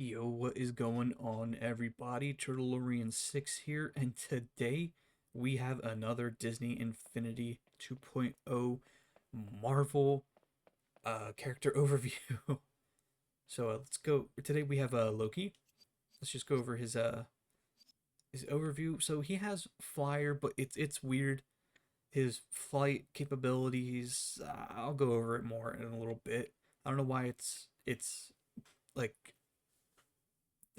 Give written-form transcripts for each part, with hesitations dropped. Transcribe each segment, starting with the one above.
Yo, what is going on, everybody? Turtleorian 6 here, and today we have another Disney Infinity 2.0 Marvel character overview. So let's go. Today we have Loki. Let's just go over his overview. So he has flyer, but it's weird. His flight capabilities. I'll go over it more in a little bit. I don't know why it's like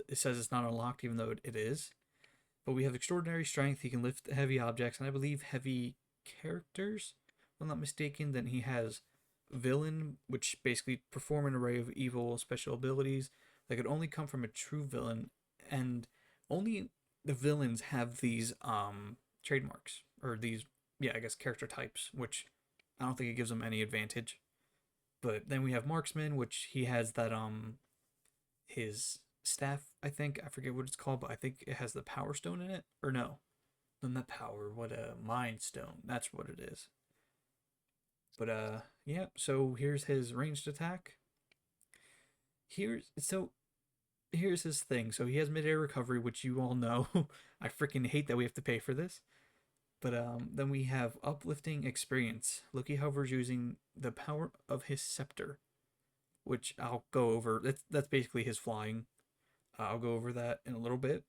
it says it's not unlocked, even though it is. But we have extraordinary strength. He can lift heavy objects, and I believe heavy characters, if I'm not mistaken. Then he has villain, which basically perform an array of evil special abilities that could only come from a true villain, and only the villains have these trademarks or these, yeah, I guess character types, which I don't think it gives them any advantage. But then we have marksman, which he has that his staff, I think, I forget what it's called, but I think it has the power stone in it, or no, not power, what a mind stone, that's what it is. But yeah, so here's his ranged attack. Here's his thing. So he has mid-air recovery, which you all know. I freaking hate that we have to pay for this. But then we have uplifting experience. Loki hovers using the power of his scepter, which I'll go over. That's basically his flying. I'll go over that in a little bit.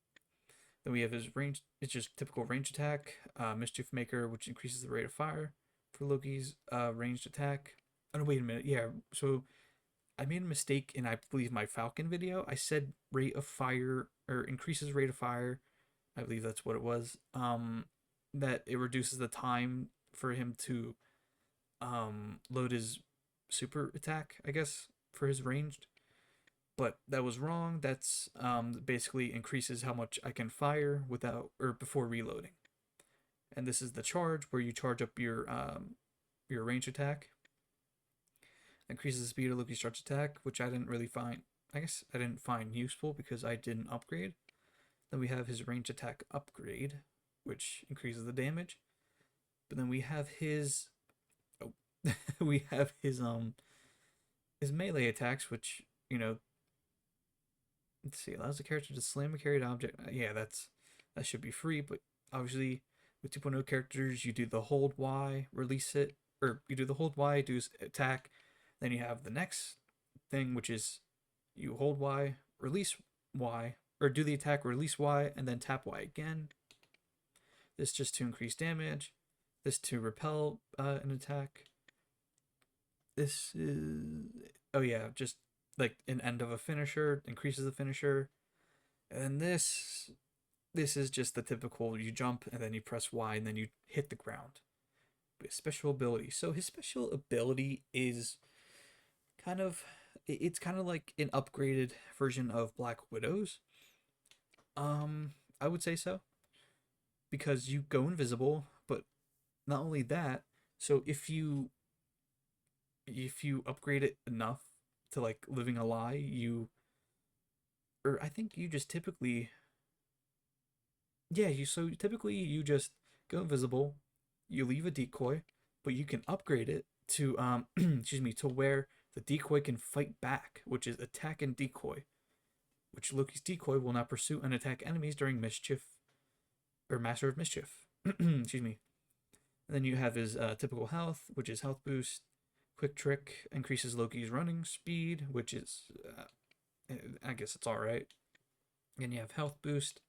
Then we have his range. It's just typical range attack. Mischief Maker, which increases the rate of fire for Loki's ranged attack. Oh no, wait a minute. Yeah, so I made a mistake in, I believe, my Falcon video. I said rate of fire, or increases rate of fire. I believe that's what it was. That it reduces the time for him to load his super attack, I guess, for his ranged. But that was wrong. That's basically increases how much I can fire without or before reloading. And this is the charge, where you charge up your range attack. Increases the speed of Loki's charge attack, which I didn't really find. I guess I didn't find useful because I didn't upgrade. Then we have his range attack upgrade, which increases the damage. But then we have his oh, we have his melee attacks, which, let's see, allows the character to slam a carried object. Yeah, that should be free, but obviously with 2.0 characters, you do the hold Y, release it, or you do the hold Y, do attack, then you have the next thing, which is you hold Y, release Y, or do the attack, release Y, and then tap Y again. This just to increase damage. This to repel an attack. This is, oh yeah, just like an end of a finisher, increases the finisher. And this is just the typical, you jump and then you press Y and then you hit the ground. But special ability. So his special ability is kind of, it's kind of like an upgraded version of Black Widow's. I would say so, because you go invisible, but not only that, so if you upgrade it enough to like living a lie, or I think you just typically, yeah, you just go invisible, you leave a decoy, but you can upgrade it to excuse me, to where the decoy can fight back, which is attack and decoy, which Loki's decoy will not pursue and attack enemies during mischief or master of mischief. Excuse me. And then you have his typical health, which is health boost. Quick trick increases Loki's running speed, which is, I guess it's all right. And you have health boost,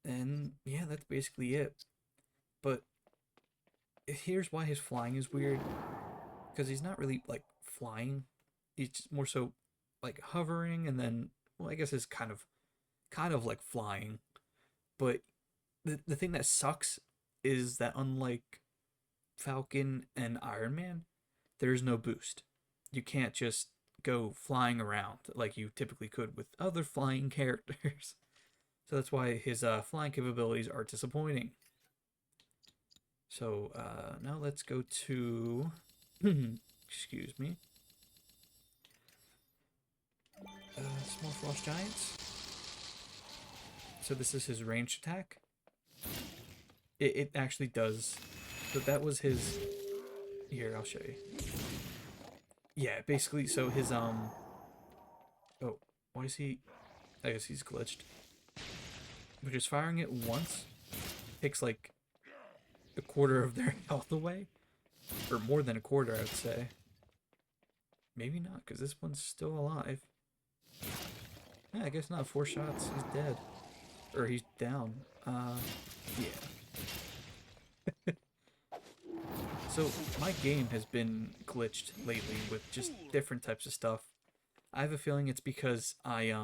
and yeah, that's basically it. But here's why his flying is weird, because he's not really like flying. He's more so like hovering, and then, well, I guess it's kind of like flying. But the thing that sucks is that, unlike Falcon and Iron Man, there's no boost. You can't just go flying around like you typically could with other flying characters. So that's why his flying capabilities are disappointing. So now let's go to, excuse me, small frost giants. So this is his ranged attack. It actually does. So that was his. Here, I'll show you. Yeah, basically, so his oh, Why is he? I guess he's glitched. But just firing it once takes like a quarter of their health away, or more than a quarter, I would say. Maybe not, because this one's still alive. Yeah, I guess not. 4 shots, he's dead, or he's down. Yeah. So my game has been glitched lately with just different types of stuff. I have a feeling it's because I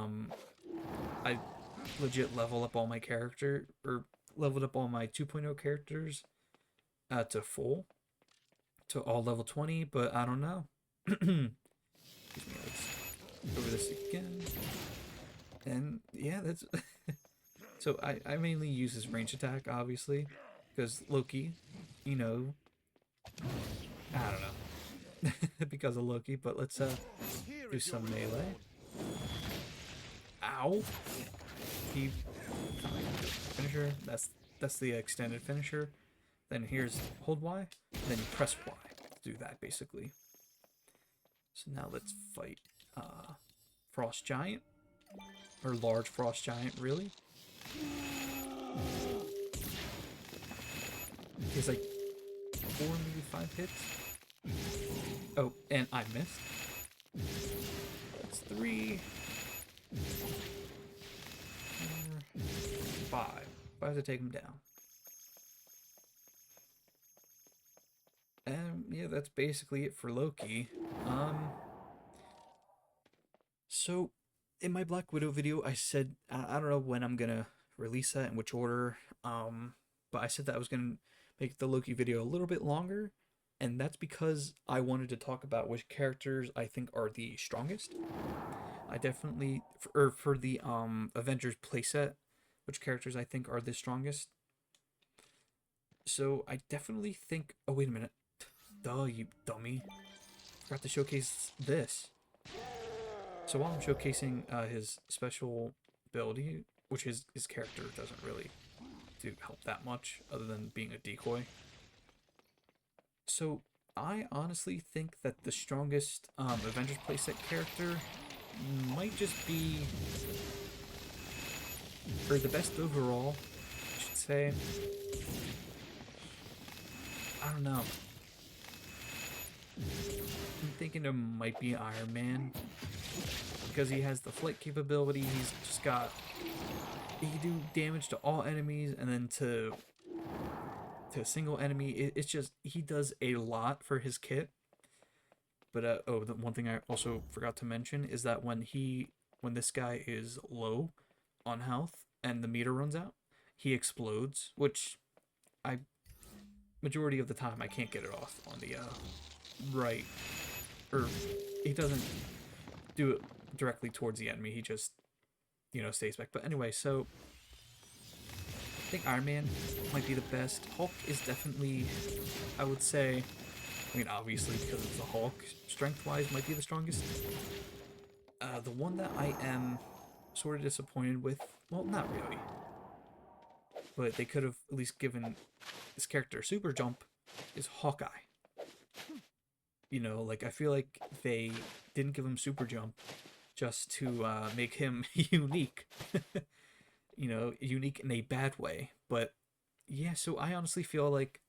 legit level up all my character or leveled up all my 2.0 characters to full to all level 20, but I don't know. Excuse me, let's go over this again. And yeah, that's so I mainly use his range attack, obviously, because Loki, you know, I don't know. Because of Loki, but let's do some melee. Ow! He finisher. That's the extended finisher. Then here's hold Y. Then you press Y to do that basically. So now let's fight Frost Giant or large Frost Giant. Really? He's like 4, maybe 5 hits. Oh, and I missed. That's 3, 4, 5. 5 to take him down. And yeah, that's basically it for Loki. So in my Black Widow video, I said I don't know when I'm gonna release that in which order. But I said that I was gonna make the Loki video a little bit longer, and that's because I wanted to talk about which characters I think are the strongest. I definitely for the Avengers playset, which characters I think are the strongest. So I definitely think. Oh wait a minute, duh, you dummy! Forgot to showcase this. So while I'm showcasing his special ability, which his character doesn't really do help that much, other than being a decoy. So I honestly think that the strongest Avengers playset character might just be, or the best overall, I should say. I don't know. I'm thinking it might be Iron Man because he has the flight capability. He's just got he can do damage to all enemies, and then to a single enemy. It's just he does a lot for his kit. But oh, the one thing I also forgot to mention is that when this guy is low on health and the meter runs out, he explodes, which I majority of the time I can't get it off on the right, or he doesn't do it directly towards the enemy. He just stays back. But anyway, so I think Iron Man might be the best. Hulk is definitely, I would say, I mean, obviously because it's the Hulk, strength-wise, might be the strongest. The one that I am sort of disappointed with, well, not really, but they could have at least given this character super jump, is Hawkeye. Like I feel like they didn't give him super jump just to make him unique. Unique in a bad way. But yeah, so I honestly feel like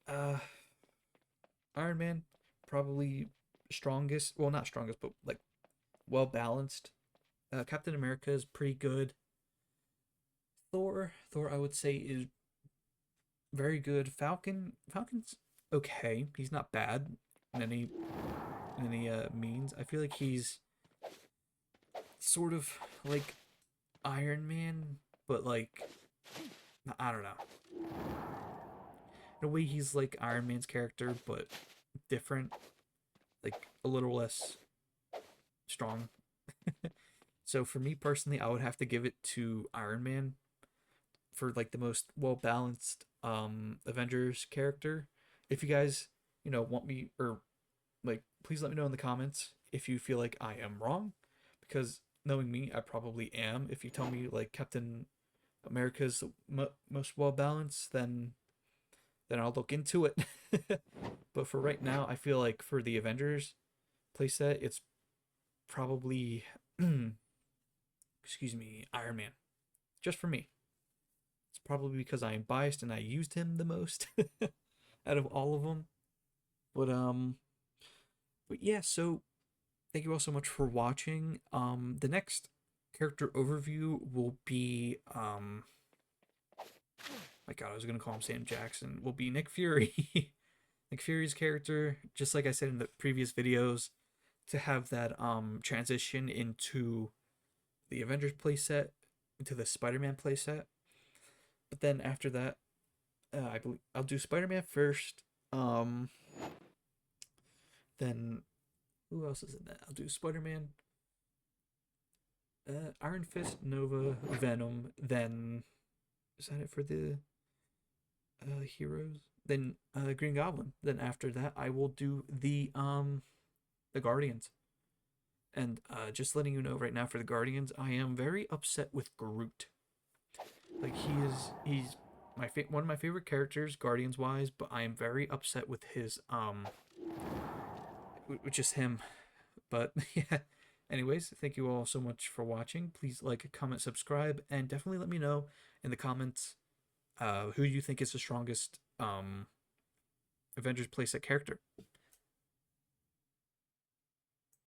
Iron Man probably strongest. Well, not strongest, but like well balanced. Captain America is pretty good. Thor, I would say is very good. Falcon's okay. He's not bad in any means. I feel like he's sort of like Iron Man, but like I don't know. In a way, he's like Iron Man's character, but different, like a little less strong. So for me personally, I would have to give it to Iron Man for like the most well balanced Avengers character. If you guys, want me or like please let me know in the comments if you feel like I am wrong, because knowing me, I probably am. If you tell me like Captain America's most well balanced, then I'll look into it. But for right now, I feel like for the Avengers playset, it's probably excuse me, Iron Man. Just for me. It's probably because I am biased and I used him the most out of all of them. But but yeah, so thank you all so much for watching. The next character overview will be my god, I was gonna call him Sam Jackson. Will be Nick Fury. Nick Fury's character, just like I said in the previous videos, to have that transition into the Avengers playset, into the Spider-Man playset. But then after that, I believe I'll do Spider-Man first. Um, then who else is in that? I'll do Spider-Man, Iron Fist, Nova, Venom. Then is that it for the heroes? Then Green Goblin. Then after that, I will do the Guardians. And just letting you know right now for the Guardians, I am very upset with Groot. Like he's one of my favorite characters, Guardians wise, but I am very upset with his with just him. But yeah. Anyways, thank you all so much for watching. Please like, comment, subscribe, and definitely let me know in the comments who you think is the strongest Avengers playset character.